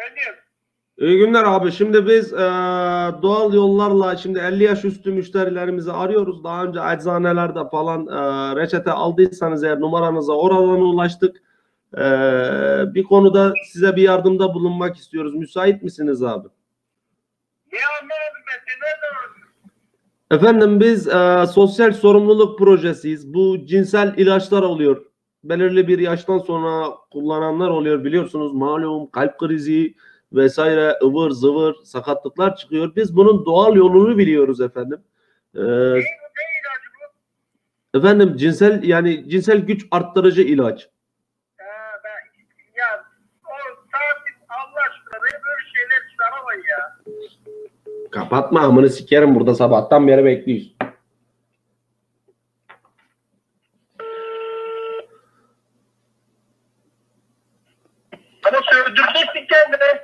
Efendim? İyi günler abi. Şimdi biz doğal yollarla şimdi 50 yaş üstü müşterilerimizi arıyoruz. Daha önce eczanelerde falan reçete aldıysanız eğer numaranıza oradan ulaştık. Bir konuda size bir yardımda bulunmak istiyoruz. Müsait misiniz abi? Ne anlamadım ben? Sen nereden anladın? Efendim biz sosyal sorumluluk projesiyiz. Bu cinsel ilaçlar oluyor. Belirli bir yaştan sonra kullananlar oluyor biliyorsunuz. Malum kalp krizi vesaire ıvır zıvır sakatlıklar çıkıyor. Biz bunun doğal yolunu biliyoruz efendim. E, Ne ilacı bu? efendim cinsel güç arttırıcı ilaç. Ya o saatin Allah aşkına beni böyle şeyler çıkaramayın ya. Kapatma amını sikerim, burada sabahtan beri bekliyoruz. Ama söndüreceksin kendini.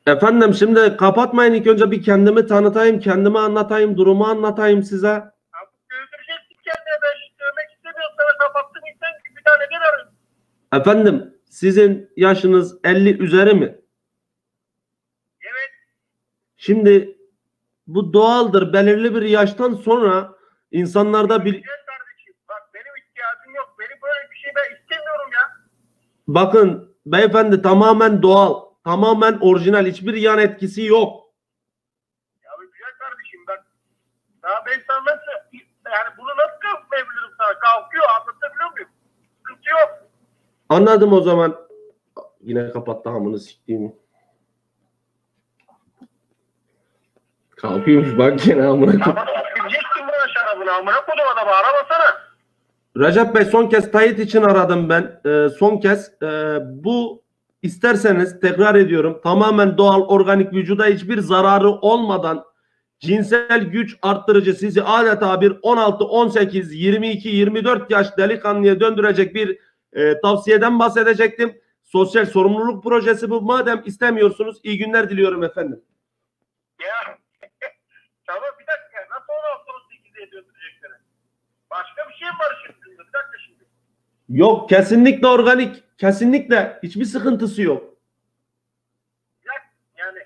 Efendim şimdi kapatmayın, ilk önce bir kendimi tanıtayım, kendimi anlatayım, durumu anlatayım size. Abi söndüreceksin kendini. Ben söylemek istemiyorum. Sana kapattım insan gibi bir tane gel arayın. Efendim sizin yaşınız 50 üzeri mi? Evet. Şimdi bu doğaldır. Belirli bir yaştan sonra insanlarda bir... Gel kardeşim. Bak benim ihtiyacım yok. Benim böyle bir şey ben istemiyorum ya. Bakın beyefendi, tamamen doğal, tamamen orijinal, hiçbir yan etkisi yok. Ya güzel kardeşim bak. Daha ben sana nasıl yani bunu nasıl kalkmayabilirim sana? Kalkıyor anlatabiliyor muyum? Sıkıntı yok. Anladım o zaman. Yine kapattı amını siktiğimi. Kalkıyormuş bak yine amına. Ama bileceksin buna şarabını. Amına kodum adamı aramasana. Recep Bey, son kez tayit için aradım ben. Son kez. Bu isterseniz tekrar ediyorum, tamamen doğal, organik, vücuda hiçbir zararı olmadan cinsel güç arttırıcı, sizi adeta bir 16, 18, 22, 24 yaş delikanlıya döndürecek bir tavsiyeden bahsedecektim. Sosyal sorumluluk projesi bu. Madem istemiyorsunuz, iyi günler diliyorum efendim. Ya tamam bir dakika. Nasıl 16-18'e döndürecekler? Başka bir şey mi var şimdi? Bir dakika şimdi. Yok, kesinlikle organik. Kesinlikle. Hiçbir sıkıntısı yok. Ya, yani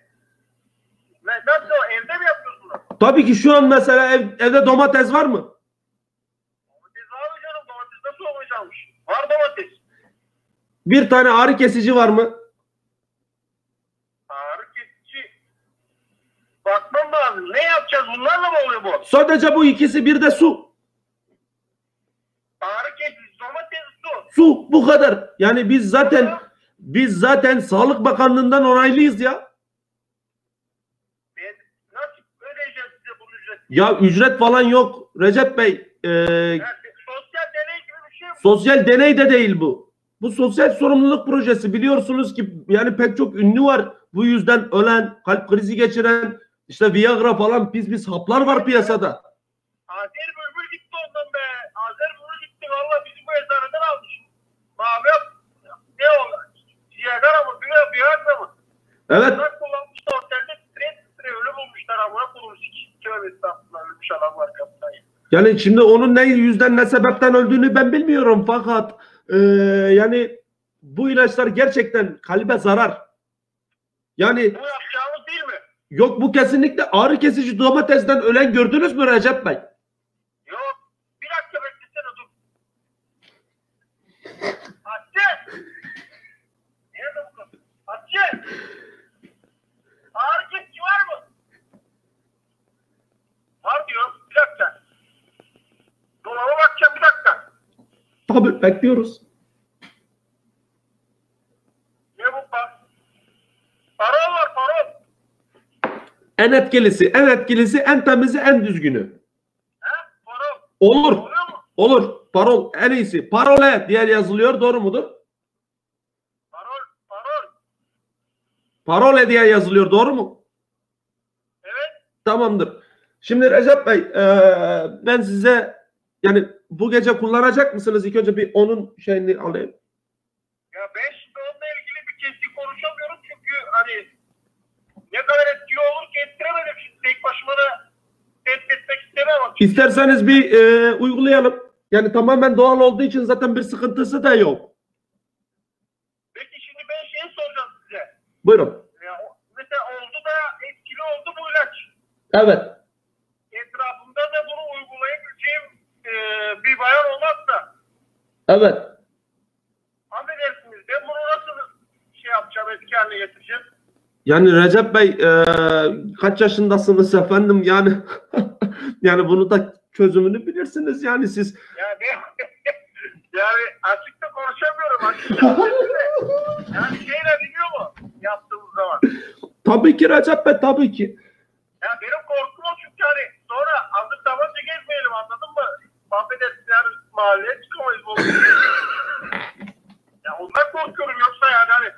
nasıl o? Evde mi yapıyorsun bunu? Tabii ki şu an mesela evde domates var mı? Domates var mı canım? Domates nasıl olmayacakmış? Var domates. Bir tane ağrı kesici var mı? Ağrı kesici. Bakmam lazım. Ne yapacağız? Bunlarla mı oluyor bu? Sadece bu ikisi, bir de su. Ağrı kesici, domates, su. Su, bu kadar. Yani biz zaten Sağlık Bakanlığı'ndan onaylıyız ya. Ben nasıl ödeyeceğiz size bunun ücretini? Ya ücret falan yok Recep Bey. Yani sosyal deney gibi bir şey mi? Sosyal deney de değil bu. Bu sosyal sorumluluk projesi, biliyorsunuz ki yani pek çok ünlü var. Bu yüzden ölen, kalp krizi geçiren, işte Viagra falan pis haplar var piyasada. Azer Bülbül gitti ondan be. Azer Bülbül gitti. Valla bizim bu eczaneden almış. Mavi ne o? Viagra mı? Viagra mı? Evet. Onlar kullanmışlar otelde stres ölü bulmuşlar. Amına bulmuş. Tövbe estağfurullah. Ölmüş adam var kapıdan. Yani şimdi onun ne yüzden ne sebepten öldüğünü ben bilmiyorum, fakat yani bu ilaçlar gerçekten kalbe zarar. Yani Bu yapacağımız değil mi? yok, bu kesinlikle ağrı kesici domatesten ölen gördünüz mü Recep Bey? Yok. Bir dakika beklesene dur. Hatice! Nerede bu kız? Hatice! Ağrı kesici var mı? Var diyor. Bir dakika. Dolaba bakacağım bir dakika. Tabii bekliyoruz. Ne bu bak? Parol var parol. En etkilisi, en temizi, en düzgünü. He? Parol. Olur. Oluyor mu? Olur. Parol en iyisi. Parole diye yazılıyor. Doğru mudur? Parol. Parole diye yazılıyor. Doğru mu? Evet. Tamamdır. Şimdi Recep Bey, ben size yani bu gece kullanacak mısınız? İlk önce bir onun şeyini alayım. Ya ben şimdi onunla ilgili bir kesin konuşamıyorum çünkü hani ne kadar etkili olur ki ettiremedim şimdi tek başıma da test etmek istemem. İsterseniz bir uygulayalım. Yani tamamen doğal olduğu için zaten bir sıkıntısı da yok. Peki şimdi ben şey soracağım size. Buyurun. Evet. Etrafımda da bunu uygulayabileceğim bir bayan olmazsa Evet. affedersiniz, ben bunu nasıl şey yapacağım, etki haline getireceğim? Yani Recep Bey kaç yaşındasınız efendim? Yani yani bunu da çözümünü bilirsiniz yani siz. Yani, yani açıkta konuşamıyorum açıkçası. Yani şeyle biliyor mu yaptığımız zaman? Tabii ki Recep Bey, tabii ki. Ya benim korkum o, çünkü hani sonra azıcık tabanca gezmeyelim, anladın mı? Affedersin, yani mahalleye çıkamayız. Ya ondan korkuyorum, yoksa yani hani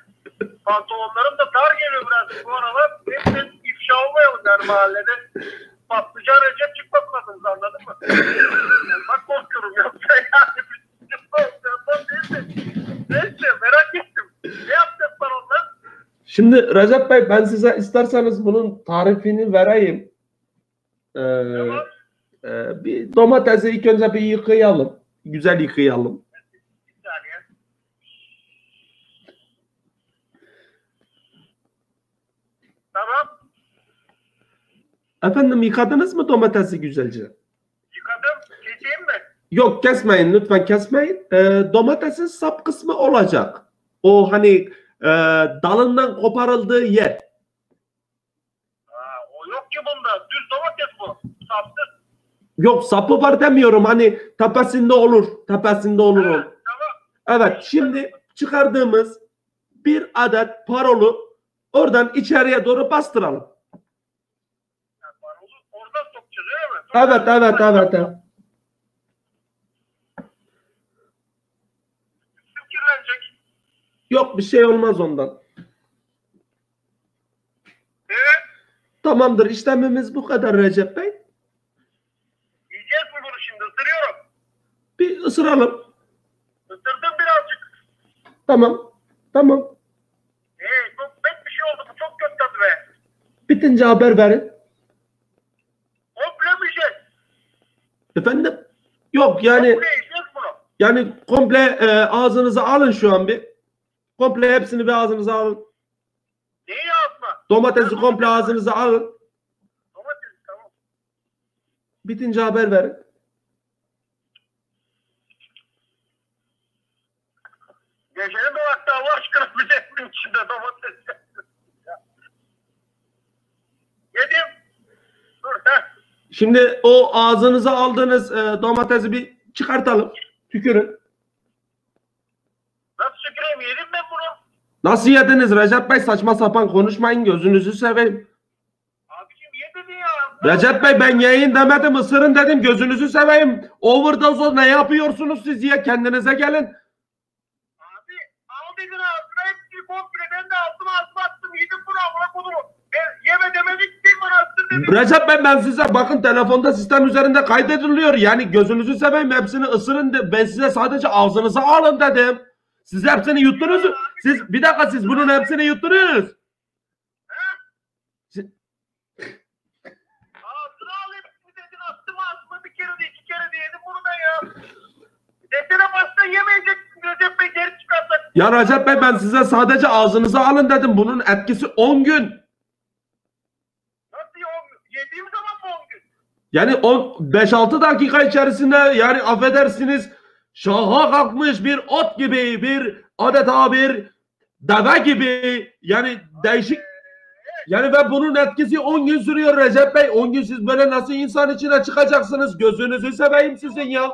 pantolonlarım da dar geliyor biraz bu aralar. Hep ifşa olmayalım yani mahallede. Patlıcan Recep çıkmak lazım, anladın mı? Ondan korkuyorum, yoksa yani neyse, merak ettim. Ne yapacaklar onlar? Şimdi Recep Bey, ben size isterseniz bunun tarifini vereyim. Tamam. Bir domatesi ilk önce bir yıkayalım. Güzel yıkayalım. Bir saniye. Tamam. Efendim, yıkadınız mı domatesi güzelce? Yıkadım. Keseyim mi? Yok, kesmeyin, lütfen kesmeyin. Domatesin sap kısmı olacak. O hani dalından koparıldığı yer. O yok ki bunda. Düz domates bu. Sapsız. Yok, sapı var demiyorum, hani tepesinde olur. Tepesinde olur o. Tamam. Evet, şimdi çıkardığımız bir adet parolu oradan içeriye doğru bastıralım. Oradan sokacağız, öyle mi? Evet. Kirlenecek. Yok, bir şey olmaz ondan. Evet. Tamamdır, işlemimiz bu kadar Recep Bey. Yiyeceğiz mi bunu şimdi? Isırıyorum. Bir ısıralım. Isırdım birazcık. Tamam. Çok pek bir şey oldu. Bu çok kötü tadı be. Bitince haber verin. Komple mi yiyeceğiz? Efendim? Yok yani, Komple yiyeceğiz bunu. yani komple ağzınıza alın şu an bir. Komple hepsini bir ağzınıza alın. Neyi ağzına? Domatesi komple ağzınıza alın. Domates, tamam. Bitince haber verin. Gecenin de vakti Allah aşkına bir de içinde domates. Yedim. Dur ha. Şimdi o ağzınıza aldığınız domatesi bir çıkartalım. Tükürün. Nasıl şüküreyim, yedim ben bunu. Nasıl yediniz Recep Bey? Saçma sapan konuşmayın, gözünüzü seveyim. Abicim ye dedin ya. Recep Bey, ben yiyin demedim, ısırın dedim, gözünüzü seveyim. Overdose ne yapıyorsunuz siz ya? Kendinize gelin. Abi al dedin ağzına, hepsini komple. Ben de aldım ağzıma attım, yedim bunu, amına kodumu. Yeme demedik değil mi, nasıl dedim. Recep Bey, ben size bakın, telefonda sistem üzerinde kaydediliyor. Yani gözünüzü seveyim, hepsini ısırın de, ben size sadece ağzınıza alın dedim. Siz hepsini yuttunuz. Siz bir dakika, siz bunun hepsini yuttunuz. Ağzına al hepsini dedin, attım ağzıma, bir kere de iki kere de yedim bunu ben ya. Desene pasta yemeyeceksin Recep Bey, geri çıkarsak. Ya Recep Bey, ben size sadece ağzınıza alın dedim. Bunun etkisi 10 gün. Nasıl yediğim zaman mı 10 gün? Yani 5-6 dakika içerisinde, yani affedersiniz, şaha kalkmış bir ot gibi, bir adeta bir deve gibi, yani değişik. Yani ve bunun etkisi 10 gün sürüyor Recep Bey. 10 gün siz böyle nasıl insan içine çıkacaksınız? Gözünüzü seveyim sizin ya.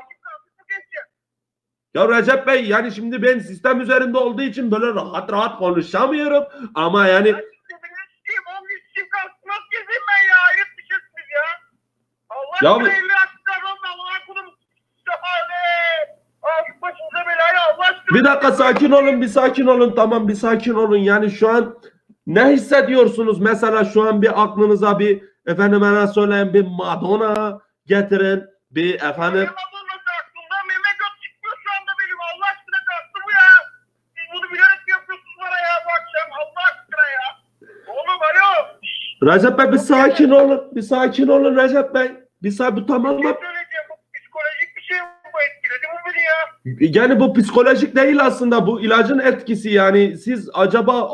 Ya Recep Bey, yani şimdi ben sistem üzerinde olduğu için böyle rahat rahat konuşamıyorum. Ama yani... Ben size 10 gün sizin kalkmaz gezeyim ben ya. Ayıp bir şeysiniz ya. Allah Ya aşkına 50 yaşından olma. Allah'a kudum. Ağzı başınıza belayı, Allah aşkına. Bir dakika, sakin olun, bir sakin olun, tamam, bir sakin olun. Yani şu an ne hissediyorsunuz? Mesela şu an bir aklınıza bir, efendime söyleyeyim, bir Madonna getirin. Bir efendim... Benim ablamın aklımda meme göt çıkmıyor şu anda benim. Allah aşkına kalktı bu ya. Siz bunu bilerek yapıyorsunuz bana ya bu akşam. Allah aşkına ya. Oğlum alo. Recep Bey, bir sakin olun. Bir sakin olun Recep Bey. Bir sakin, tamam mı? Ne söyleyeceğim? Bu psikolojik bir şey mi bu, etkiledi mi beni ya? Yani bu psikolojik değil aslında. Bu ilacın etkisi yani. Siz acaba...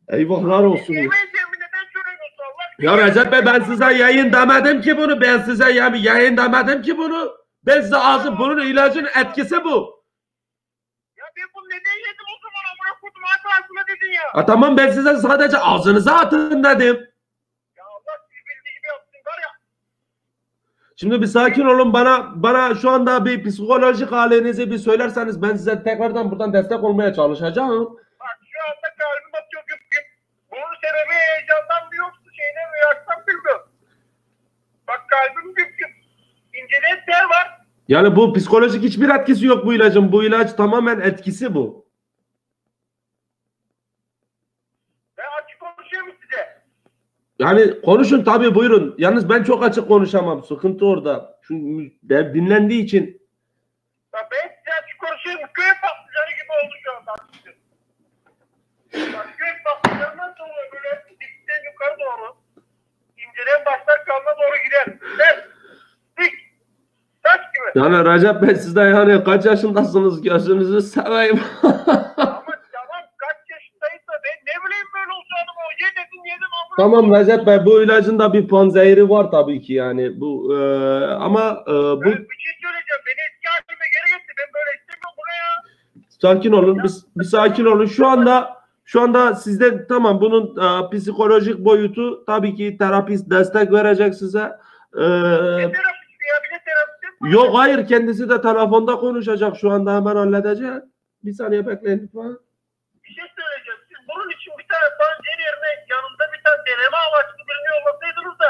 Eyvahlar olsun. Yemeyeceğimi neden söylemiyorsun Allah Ya Recep Bey ben size yayın demedim ki bunu. Ben size yayın demedim ki bunu. Ben size ağzım bunun ilacın etkisi bu. Ya ben bunu neden yedim o zaman amına kodum hatırasına dedin ya. Ha, tamam ben size sadece ağzınıza atın dedim. Ya Allah sizi bildiği gibi yapsın var ya. Şimdi bir sakin olun, bana şu anda bir psikolojik halinizi bir söylerseniz ben size tekrardan buradan destek olmaya çalışacağım. Bak şu anda kalbim atıyor güp güp. Bunun sebebi heyecandan mı yoksa şeyden mi yaştan bilmiyorum. Bak kalbim güp güp. İnceden ter var. Yani bu psikolojik hiçbir etkisi yok bu ilacın. Bu ilaç tamamen etkisi bu. Ben açık konuşayım size. Yani konuşun tabii, buyurun. Yalnız ben çok açık konuşamam. Sıkıntı orada. Çünkü dinlendiği için. Ya ben size açık konuşayım. Köy patlıcanı gibi oldu şu anda. Bak köy patlıcanından sonra böyle dipten yukarı doğru. İnceden başlar kanına doğru gider. Ben dik. Taş gibi. Yani Recep Bey siz de yani kaç yaşındasınız, gözünüzü seveyim. Ama tamam kaç yaşındayız da ben ne bileyim böyle olacağını o ye dedim yedim ama. Tamam Recep Bey, bu ilacın da bir panzehiri var tabii ki yani. Bu ama bu Ben bir şey söyleyeceğim. Beni eski halime geri getir. Ben böyle istemiyorum buraya. sakin olun. Bir sakin olun. Şu anda sizde tamam, bunun psikolojik boyutu tabii ki terapist destek verecek size. Ne terapisi ya? Bir de terapisi mi? Yok hayır, kendisi de telefonda konuşacak şu anda, hemen halledeceğim. Bir saniye bekleyin lütfen. Bir şey söyleyeceğim. Siz bunun için bir tane pancar yerine yanında bir tane deneme amaçlı birini yollasaydınız da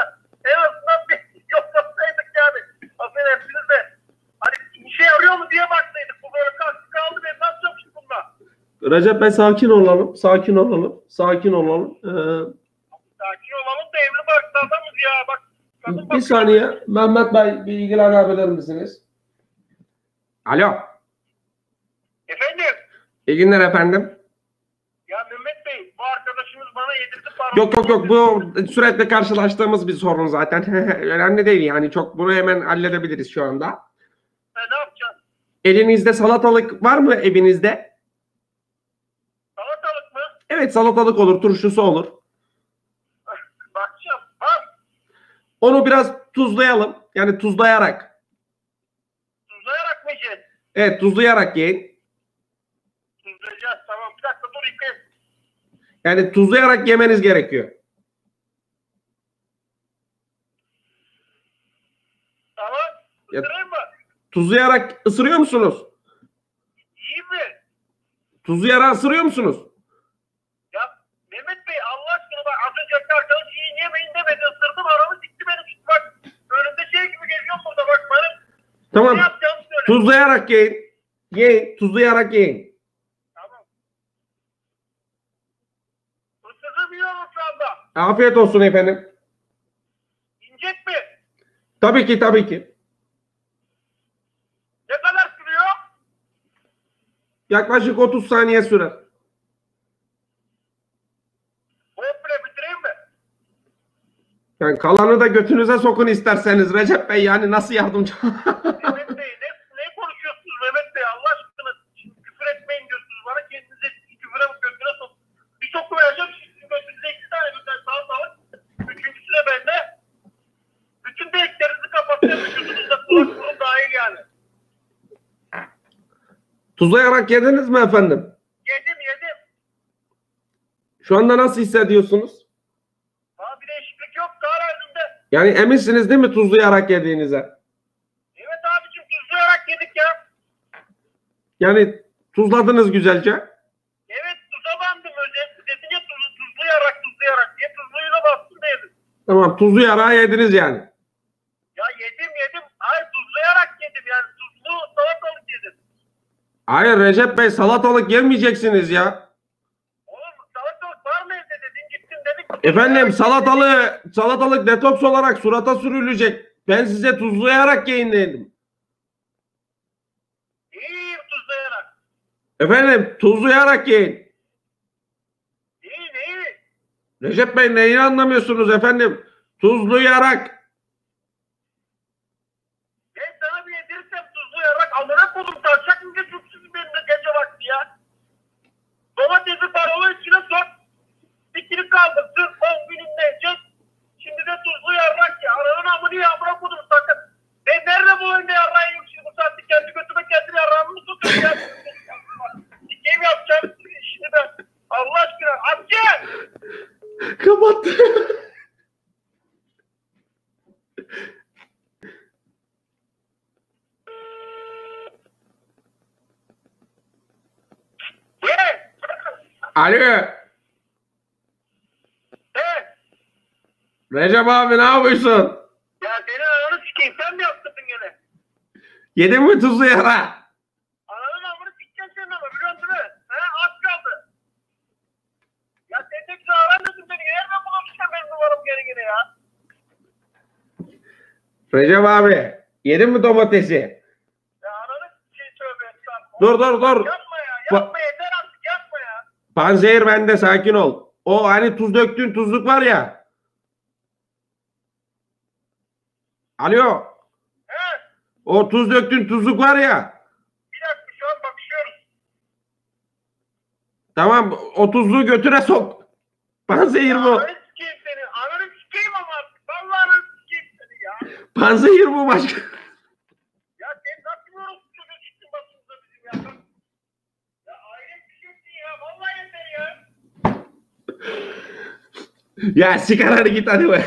en azından bir yollasaydık yani. Affedersiniz de. Hani işe yarıyor mu diye baksaydık. Bu böyle kalktı kaldı. Ben ne yapacağım şimdi bununla? Recep Bey sakin olalım. Sakin olalım. Sakin olalım. Sakin olalım da evli barklı adamız ya. Bak. Kadın Bir bakıyor. saniye. Mehmet Bey bir ilgilenebilir misiniz? Alo. Efendim? İyi günler efendim. Ya Mehmet Bey bu arkadaşımız bana yedirdi paramı. Yok bu sürekli karşılaştığımız bir sorun zaten. Önemli değil yani, çok bunu hemen halledebiliriz şu anda. Ne yapacağız? Elinizde salatalık var mı evinizde? Salatalık mı? Evet, salatalık olur, turşusu olur. Bakacağım. Bak. Onu biraz tuzlayalım. Yani tuzlayarak. Tuzlayarak mı yiyeceğiz? Evet, tuzlayarak yiyin. Tuzlayacağız. Tamam. Bir dakika dur yıkayayım. Yani tuzlayarak yemeniz gerekiyor. Tamam. Ya- Isırayım mı? Tuzlayarak ısırıyor musunuz? İyi mi? Tuzlayarak ısırıyor musunuz? Ya Mehmet Bey Allah aşkına bak az önce arkadaş yiyin yemeyin demedi. Isırdım aramı sikti benim. Şimdi bak önümde şey gibi geziyorum burada bak bana. Tamam. Ne yapacağımı söyle. Tuzlayarak yiyin. Yiyin. Tuzlayarak yiyin. Tamam. Isırdım yiyorum şu anda. Afiyet olsun efendim. İncek mi? Tabii ki, tabii ki. Ne kadar sürüyor? Yaklaşık 30 saniye sürer. Komple bitireyim mi? Yani kalanı da götünüze sokun isterseniz Recep Bey, yani nasıl yardımcı? Mehmet Bey ne konuşuyorsunuz Mehmet Bey Allah aşkına? Şimdi küfür etmeyin diyorsunuz bana kendinize küfüre götüne sok. Bir sokmayacağım sizin götünüze 2 tane birden sağ sağlık. Üçüncüsü de bende. Bütün deliklerinizi kapatacağım. Vücudunuzda kulak burun dahil yani. Tuzlayarak yediniz mi efendim? Yedim. Şu anda nasıl hissediyorsunuz? Daha bir değişiklik yok. Daha önümde. Yani eminsiniz değil mi tuzlayarak yediğinize? Evet abicim tuzlayarak yedik ya. Yani tuzladınız güzelce. Evet tuza bandım öyle. Dedin ya tuzlayarak diye tuzluyla bastım da yedim. Tamam, tuzlayarak yediniz yani. Ya yedim. Hayır tuzlayarak yedim yani tuzlu salatalık yedim. Hayır Recep Bey, salatalık yemeyeceksiniz ya. Oğlum salatalık var mı evde dedin gittin dedik. Efendim salatalık detoks olarak surata sürülecek. Ben size tuzlayarak yiyin dedim. İyiyim tuzlayarak. Efendim tuzlayarak yiyin. İyi. Recep Bey neyi anlamıyorsunuz efendim? Tuzlayarak. Ben sana bir yedirirsem tuzlayarak amına kodum taşacak mı geçiyorsunuz benimle gece vakti ya. Domatesi parola içine sok. Dikini kaldırsın 10 gününde yiyecek. Kapattı. Ne? Alo. Recep abi ne yapıyorsun? Ya seni ananı sikeyim. Sen mi yaptırdın gene? Yedin mi tuzlu yara? Ananın amını sikeceğim senin ama biliyorsun değil mi? Az kaldı. Ya sen tek aramıyorsun beni. Nereden bulursun benim numaramı gene ya? Recep abi yedin mi domatesi? Ya ananı sikeyim tövbe estağfurullah. Dur. Yapma ya. Yapma yeter artık yapma ya. Panzehir bende, sakin ol. O hani tuz döktüğün tuzluk var ya. Alo. He? O tuz döktüğün tuzluk var ya. Bir dakika şu an bakışıyoruz. Tamam, o tuzluğu götüre sok. Panzehir bu. Ananı sikeyim seni. Ananı sikeyim ama artık. Vallahi ananı sikeyim seni ya. Panzehir bu başka. Ya sen nasıl bir orospu çocuğu çıktın başımıza bizim ya. Ya aile bir şeysin ya. Vallahi yeter ya. Ya sigaranı git hadi be.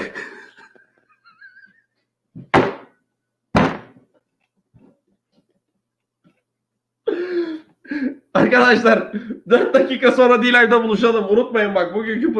Arkadaşlar 4 dakika sonra D-Live'da buluşalım. Unutmayın bak, bugünkü